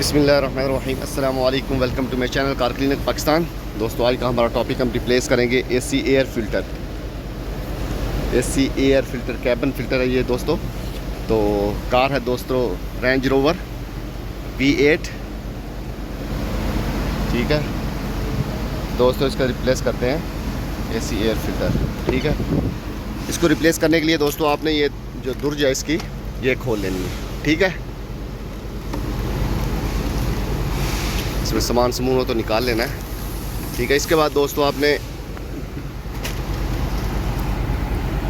बिस्मिल्लाहिर्रहमानिर्रहीम अस्सलाम वालेकुम। Welcome to my channel car clinic Pakistan. दोस्तों आज का हमारा टॉपिक हम रिप्लेस करेंगे AC air filter. AC air filter cabin filter है ये दोस्तों। तो कार है दोस्तों रेंज रोवर V8, ठीक है दोस्तों। इसका रिप्लेस करते हैं एसी एयर फ़िल्टर, ठीक है। इसको रिप्लेस करने के लिए दोस्तों आपने ये जो दुर्ज है इसकी ये खोल लेनी है, ठीक है। इसमें सामान समून हो तो निकाल लेना है, ठीक है। इसके बाद दोस्तों आपने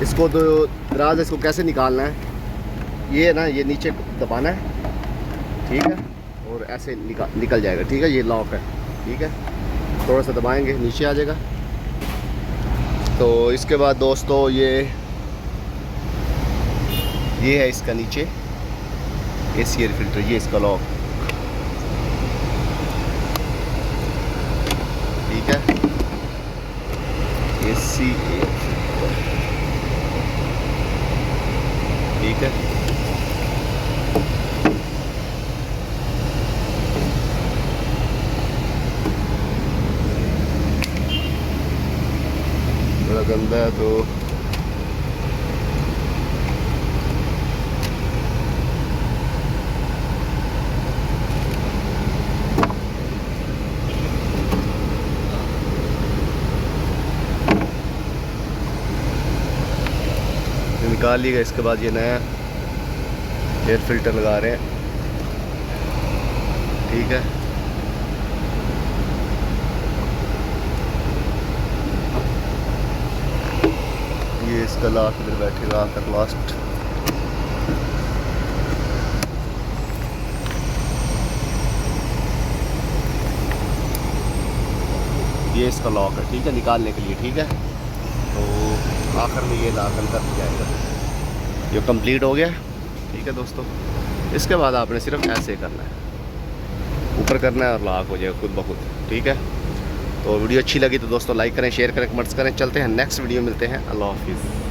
इसको जो दराज है इसको कैसे निकालना है, ये ना ये नीचे दबाना है, ठीक है, और ऐसे निकल जाएगा, ठीक है। ये लॉक है, ठीक है। थोड़ा सा दबाएंगे नीचे आ जाएगा। तो इसके बाद दोस्तों ये है इसका नीचे एसी एयर फ़िल्टर, ये इसका लॉक, ठीक है। एसी एयर फ़िल्टर, ठीक है। थोड़ा गंदा है तो निकाल लिएगा। इसके बाद ये नया एयर फ़िल्टर लगा रहे हैं, ठीक है। ये इसका लास्ट इधर बैठेगा आकर लास्ट, ये इसका लॉक है, ठीक है, निकालने के लिए, ठीक है। तो आखिर में ये लाक अंदर जाएगा। ये कंप्लीट हो गया, ठीक है दोस्तों। इसके बाद आपने सिर्फ ऐसे करना है, ऊपर करना है और लॉक हो जाएगा खुद ब खुद, ठीक है। तो वीडियो अच्छी लगी तो दोस्तों लाइक करें, शेयर करें, कमेंट्स करें। चलते हैं नेक्स्ट वीडियो, मिलते हैं। अल्लाह हाफिज़।